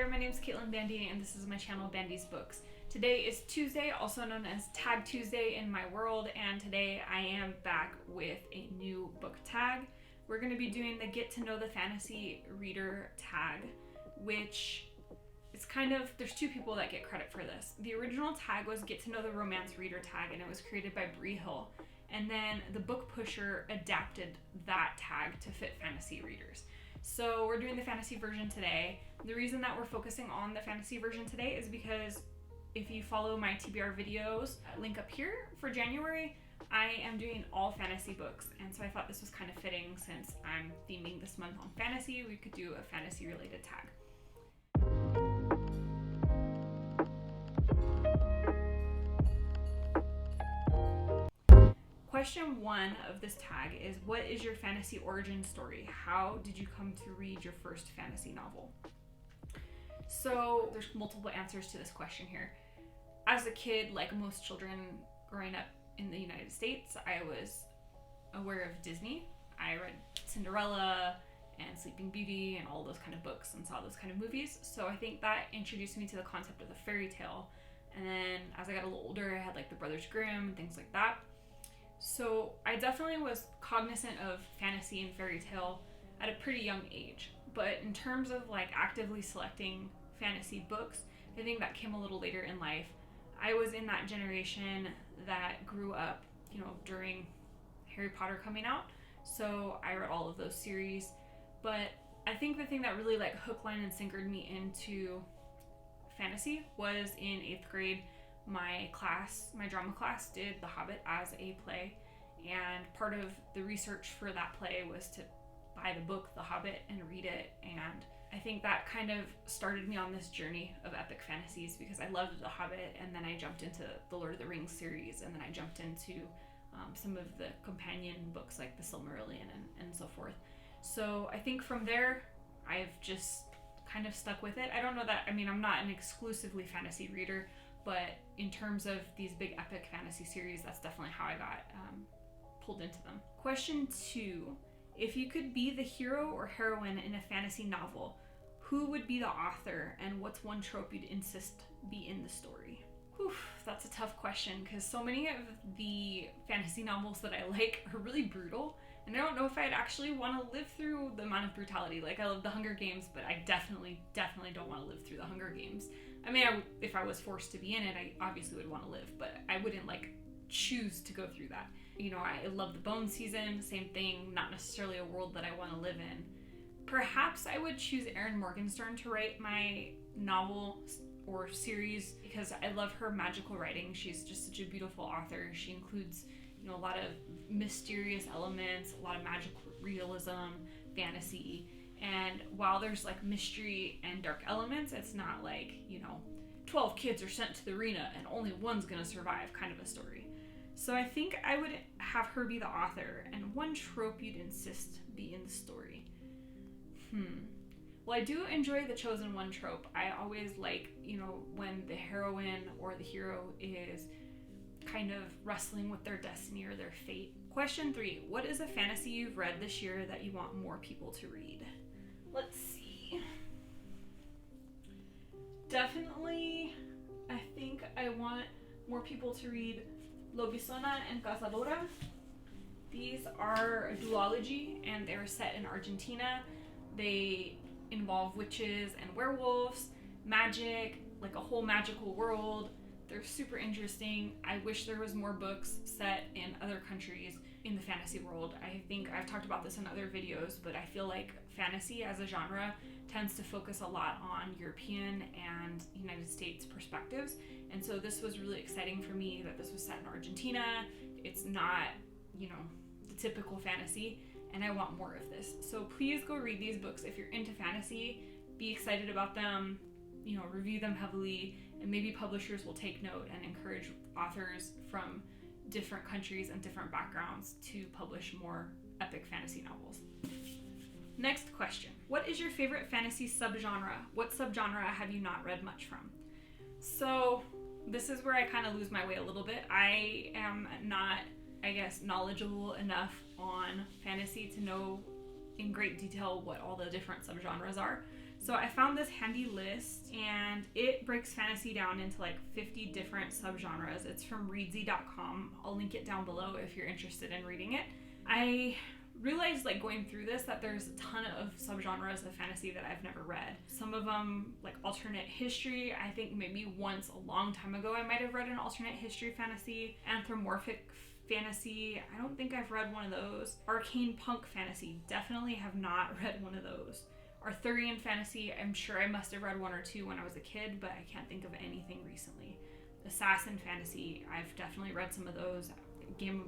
there, my name is Caitlin Bandy and this is my channel Bandy's Books. Today is Tuesday, also known as Tag Tuesday in my world, and today I am back with a new book tag. We're going to be doing the Get to Know the Fantasy Reader tag, which is kind of, there's two people that get credit for this. The original tag was Get to Know the Romance Reader tag, and it was created by Bree, and then the book pusher adapted that tag to fit fantasy readers. So we're doing the fantasy version today. The reason that we're focusing on the fantasy version today is because if you follow my TBR videos, link up here for January, I am doing all fantasy books, and so I thought this was kind of fitting since I'm theming this month on fantasy. We could do a fantasy related tag. Question 1 of this tag is, what is your fantasy origin story? How did you come to read your first fantasy novel? So there's multiple answers to this question here. As a kid, like most children growing up in the United States, I was aware of Disney. I read Cinderella and Sleeping Beauty and all those kind of books and saw those kind of movies. So I think that introduced me to the concept of the fairy tale. And then as I got a little older, I had like the Brothers Grimm and things like that. So I definitely was cognizant of fantasy and fairy tale at a pretty young age. But in terms of like actively selecting fantasy books, I think that came a little later in life. I was in that generation that grew up, during Harry Potter coming out. So I read all of those series. But I think the thing that really like hook, line, and sinkered me into fantasy was in 8th grade. My drama class did The Hobbit as a play, and part of the research for that play was to buy the book The Hobbit and read it, and I think that kind of started me on this journey of epic fantasies because I loved The Hobbit, and then I jumped into the Lord of the Rings series, and then I jumped into some of the companion books like the Silmarillion and so forth. So I think from there I've just kind of stuck with it. I don't know that, I'm not an exclusively fantasy reader, but in terms of these big epic fantasy series, that's definitely how I got pulled into them. Question 2. If you could be the hero or heroine in a fantasy novel, who would be the author, and what's one trope you'd insist be in the story? Whew, that's a tough question because so many of the fantasy novels that I like are really brutal, and I don't know if I'd actually want to live through the amount of brutality. Like, I love The Hunger Games, but I definitely don't want to live through The Hunger Games. If I was forced to be in it, I obviously would want to live, but I wouldn't choose to go through that. I love the Bone season, same thing, not necessarily a world that I want to live in. Perhaps I would choose Erin Morgenstern to write my novel or series because I love her magical writing. She's just such a beautiful author. She includes, a lot of mysterious elements, a lot of magical realism, fantasy. And while there's mystery and dark elements, it's not 12 kids are sent to the arena and only one's gonna survive kind of a story. So I think I would have her be the author, and one trope you'd insist be in the story. Well, I do enjoy the chosen one trope. I always like, when the heroine or the hero is kind of wrestling with their destiny or their fate. Question 3. What is a fantasy you've read this year that you want more people to read? Let's see. Definitely, I think I want more people to read Lobisona and Cazadora. These are a duology, and they're set in Argentina. They involve witches and werewolves, magic, a whole magical world. They're super interesting. I wish there was more books set in other countries in the fantasy world. I think I've talked about this in other videos, but I feel like fantasy as a genre tends to focus a lot on European and United States perspectives. And so this was really exciting for me that this was set in Argentina. It's not, the typical fantasy, and I want more of this. So please go read these books if you're into fantasy. Be excited about them, review them heavily, and maybe publishers will take note and encourage authors from different countries and different backgrounds to publish more epic fantasy novels. Next question. What is your favorite fantasy subgenre? What subgenre have you not read much from? So this is where I kind of lose my way a little bit. I am not, knowledgeable enough on fantasy to know in great detail what all the different subgenres are. So I found this handy list, and it breaks fantasy down into like 50 different subgenres. It's from readsy.com. I'll link it down below if you're interested in reading it. I realized, like, going through this, that there's a ton of subgenres of fantasy that I've never read. Some of them, like alternate history. I think maybe once a long time ago I might have read an alternate history fantasy. Anthropomorphic fantasy, I don't think I've read one of those. Arcane punk fantasy, definitely have not read one of those. Arthurian fantasy, I'm sure I must have read one or two when I was a kid, but I can't think of anything recently. Assassin fantasy, I've definitely read some of those. Not Game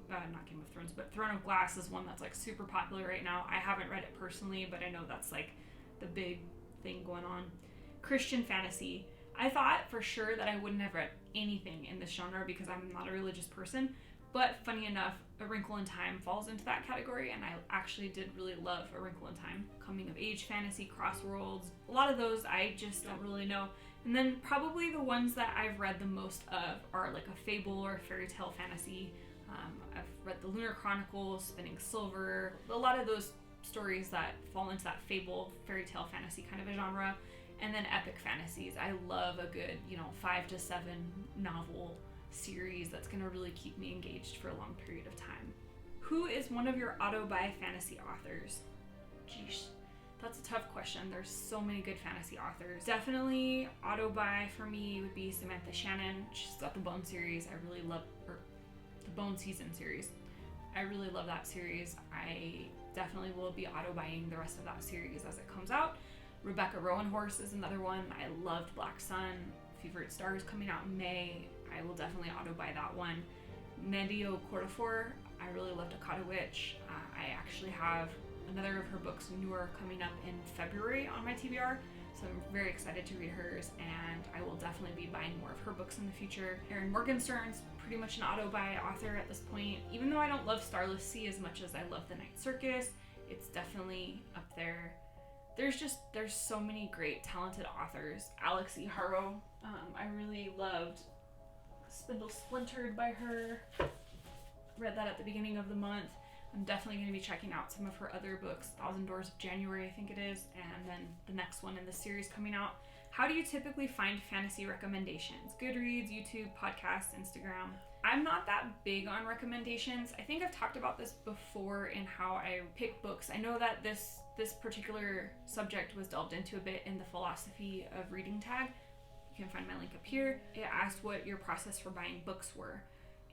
of Thrones, but Throne of Glass is one that's like super popular right now. I haven't read it personally, but I know that's like the big thing going on. Christian fantasy, I thought for sure that I wouldn't have read anything in this genre because I'm not a religious person, but funny enough, A Wrinkle in Time falls into that category, and I actually did really love A Wrinkle in Time. Coming of age fantasy, Crossworlds, a lot of those I just don't really know. And then probably the ones that I've read the most of are like a fable or fairy tale fantasy. I've read the Lunar Chronicles, Spinning Silver, a lot of those stories that fall into that fable, fairy tale fantasy kind of a genre. And then epic fantasies. I love a good, 5 to 7 novel series that's going to really keep me engaged for a long period of time. Who is one of your auto-buy fantasy authors? Geesh, that's a tough question. There's so many good fantasy authors. Definitely auto-buy for me would be Samantha Shannon. She's got the Bone series. I really love the Bone season series. I really love that series. I definitely will be auto-buying the rest of that series as it comes out. Rebecca Rowanhorse is another one. I loved Black Sun. Fever at Stars coming out in May. I will definitely auto-buy that one. Medio Cordofor, I really loved Akata Witch. I actually have another of her books, Newer, coming up in February on my TBR, so I'm very excited to read hers, and I will definitely be buying more of her books in the future. Erin Morgenstern's pretty much an auto-buy author at this point. Even though I don't love Starless Sea as much as I love The Night Circus, it's definitely up there. There's so many great talented authors. Alex E. Harrow, I really loved Spindle Splintered by her. Read that at the beginning of the month. I'm definitely going to be checking out some of her other books. Thousand Doors of January, I think it is, and then the next one in the series coming out. How do you typically find fantasy recommendations? Goodreads, YouTube, podcasts, Instagram. I'm not that big on recommendations. I think I've talked about this before in how I pick books. I know that this particular subject was delved into a bit in the philosophy of reading tag. You can find my link up here. It asked what your process for buying books were,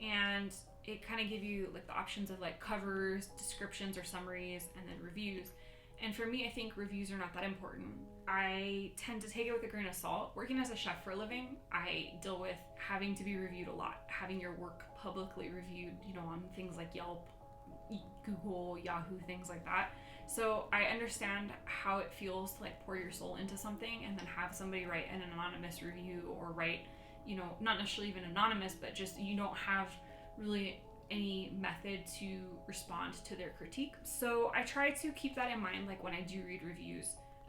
and it kind of gave you like the options of like covers, descriptions or summaries, and then reviews. And for me, I think reviews are not that important. I tend to take it with a grain of salt. Working as a chef for a living, I deal with having to be reviewed a lot, having your work publicly reviewed, on things like Yelp, Google, Yahoo, things like that. So I understand how it feels to like pour your soul into something and then have somebody write an anonymous review, or write, not necessarily even anonymous, but just you don't have really any method to respond to their critique. So I try to keep that in mind, like when I do read reviews.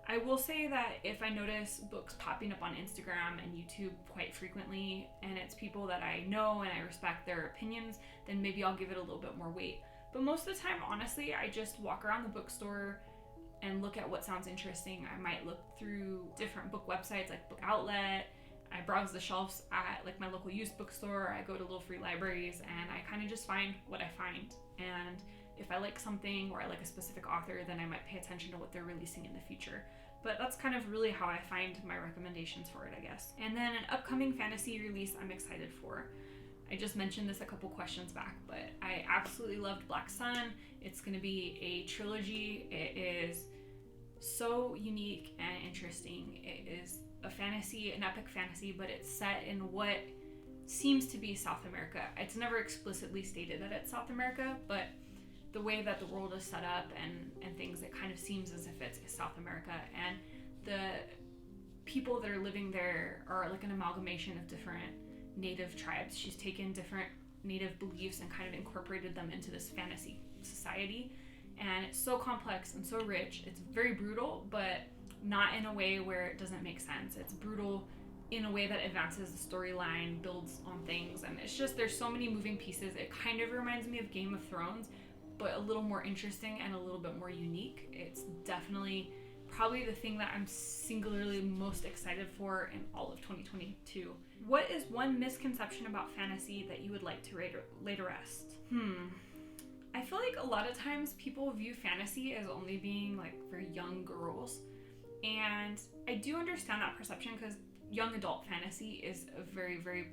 I will say that if I notice books popping up on Instagram and YouTube quite frequently, and it's people that I know and I respect their opinions, then maybe I'll give it a little bit more weight. But most of the time, honestly, I just walk around the bookstore and look at what sounds interesting. I might look through different book websites like Book Outlet. I browse the shelves at like my local used bookstore. I go to little free libraries, and I kind of just find what I find. And if I like something or I like a specific author, then I might pay attention to what they're releasing in the future. But that's kind of really how I find my recommendations for it, I guess. And then an upcoming fantasy release I'm excited for. I just mentioned this a couple questions back, but I absolutely loved Black Sun. It's going to be a trilogy. It is so unique and interesting. It is a fantasy, an epic fantasy, but it's set in what seems to be South America. It's never explicitly stated that it's South America, but the way that the world is set up and things, it kind of seems as if it's South America. And the people that are living there are like an amalgamation of different native tribes. She's taken different native beliefs and kind of incorporated them into this fantasy society. And it's so complex and so rich. It's very brutal, but not in a way where it doesn't make sense. It's brutal in a way that advances the storyline, builds on things, and it's just, there's so many moving pieces. It kind of reminds me of Game of Thrones, but a little more interesting and a little bit more unique. It's definitely probably the thing that I'm singularly most excited for in all of 2022. What is one misconception about fantasy that you would like to lay to rest? I feel like a lot of times people view fantasy as only being like for young girls. And I do understand that perception because young adult fantasy is a very, very,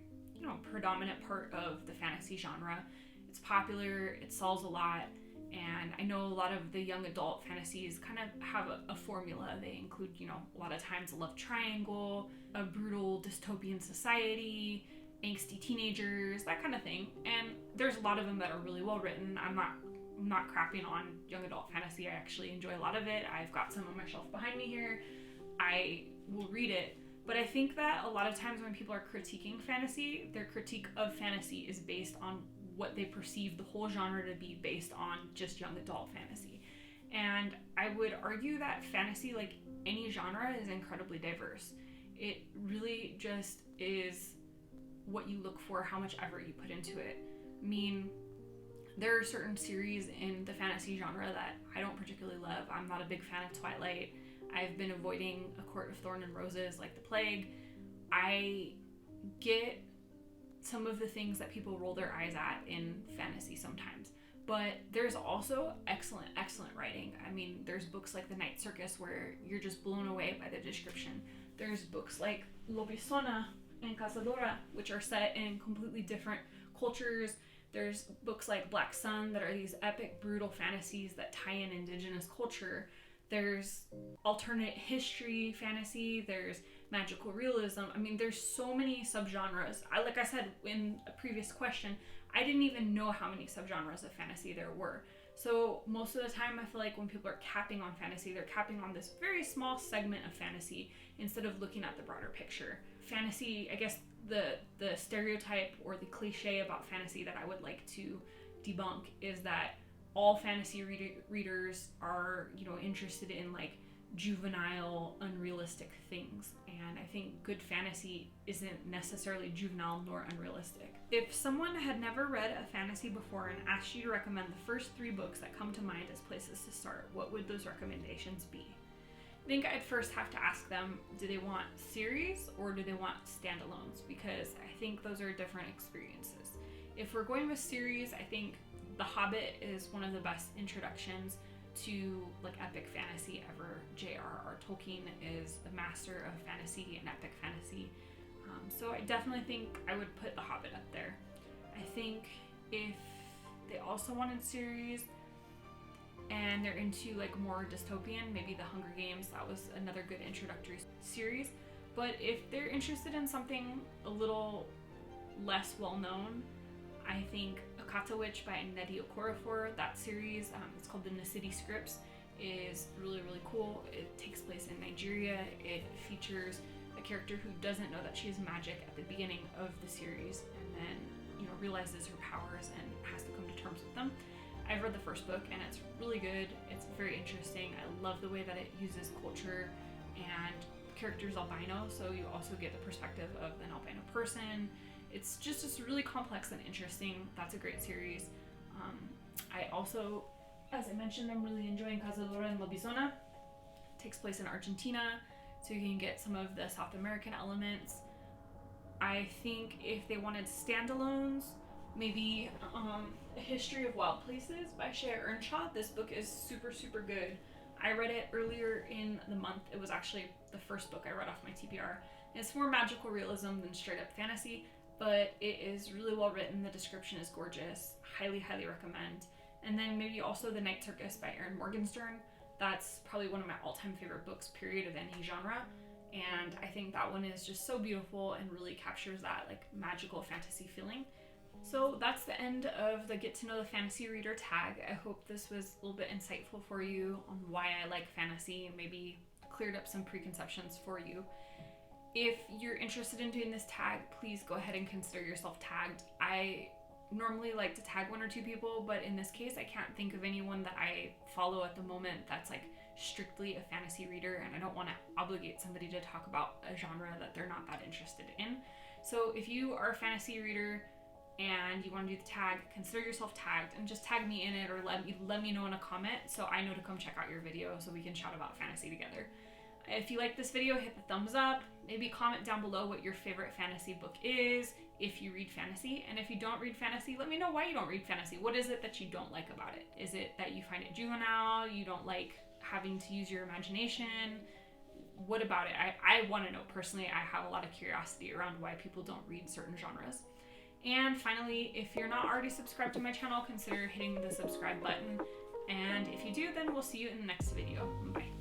predominant part of the fantasy genre. It's popular, it sells a lot, and I know a lot of the young adult fantasies kind of have a formula. They include, a lot of times a love triangle, a brutal dystopian society, angsty teenagers, that kind of thing. And there's a lot of them that are really well written. I'm not crapping on young adult fantasy. I actually enjoy a lot of it. I've got some on my shelf behind me here. I will read it. But I think that a lot of times when people are critiquing fantasy, their critique of fantasy is based on what they perceive the whole genre to be based on just young adult fantasy. And I would argue that fantasy, like any genre, is incredibly diverse. It really just is what you look for, how much effort you put into it. I mean, there are certain series in the fantasy genre that I don't particularly love. I'm not a big fan of Twilight. I've been avoiding A Court of Thorn and Roses like the plague. I get some of the things that people roll their eyes at in fantasy sometimes. But there's also excellent writing. I mean, there's books like The Night Circus where you're just blown away by the description. There's books like Lobisona and Cazadora, which are set in completely different cultures. There's books like Black Sun that are these epic, brutal fantasies that tie in indigenous culture. There's alternate history fantasy. There's magical realism. I mean, there's so many subgenres. Like I said in a previous question, I didn't even know how many subgenres of fantasy there were. So most of the time, I feel like when people are capping on fantasy, they're capping on this very small segment of fantasy instead of looking at the broader picture. Fantasy, I guess the stereotype or the cliche about fantasy that I would like to debunk is that all fantasy readers are, interested in like juvenile, unrealistic things. And I think good fantasy isn't necessarily juvenile nor unrealistic. If someone had never read a fantasy before and asked you to recommend the first 3 books that come to mind as places to start, what would those recommendations be? I think I'd first have to ask them, do they want series or do they want standalones? Because I think those are different experiences. If we're going with series, I think The Hobbit is one of the best introductions to like epic fantasy ever. J.R.R. Tolkien is the master of fantasy and epic fantasy. So I definitely think I would put The Hobbit up there. I think if they also wanted series and they're into like more dystopian, maybe The Hunger Games, that was another good introductory series. But if they're interested in something a little less well known, I think Akata Witch by Nnedi Okorafor, that series, it's called the Nasidi Scripts, is really, really cool. It takes place in Nigeria. It features a character who doesn't know that she has magic at the beginning of the series and then, realizes her powers and has to come to terms with them. I've read the first book and it's really good. It's very interesting. I love the way that it uses culture, and the character's albino, so you also get the perspective of an albino person. It's just really complex and interesting. That's a great series. I also, as I mentioned, I'm really enjoying Cazadora and Lobisona. It takes place in Argentina, so you can get some of the South American elements. I think if they wanted standalones, maybe A History of Wild Places by Shea Earnshaw. This book is super, super good. I read it earlier in the month. It was actually the first book I read off my TBR. It's more magical realism than straight up fantasy, but it is really well written. The description is gorgeous. Highly, highly recommend. And then maybe also The Night Circus by Erin Morgenstern. That's probably one of my all-time favorite books, period, of any genre. And I think that one is just so beautiful and really captures that like magical fantasy feeling. So that's the end of the Get to Know the Fantasy Reader tag. I hope this was a little bit insightful for you on why I like fantasy and maybe cleared up some preconceptions for you. If you're interested in doing this tag, please go ahead and consider yourself tagged. I normally like to tag 1 or 2 people, but in this case, I can't think of anyone that I follow at the moment that's like strictly a fantasy reader, and I don't want to obligate somebody to talk about a genre that they're not that interested in. So if you are a fantasy reader, and you want to do the tag, consider yourself tagged and just tag me in it, or let me know in a comment so I know to come check out your video so we can chat about fantasy together. If you like this video, hit the thumbs up. Maybe comment down below what your favorite fantasy book is, if you read fantasy. And if you don't read fantasy, let me know why you don't read fantasy. What is it that you don't like about it? Is it that you find it juvenile? You don't like having to use your imagination? What about it? I want to know. Personally, I have a lot of curiosity around why people don't read certain genres. And finally, if you're not already subscribed to my channel, consider hitting the subscribe button. And if you do, then we'll see you in the next video. Bye.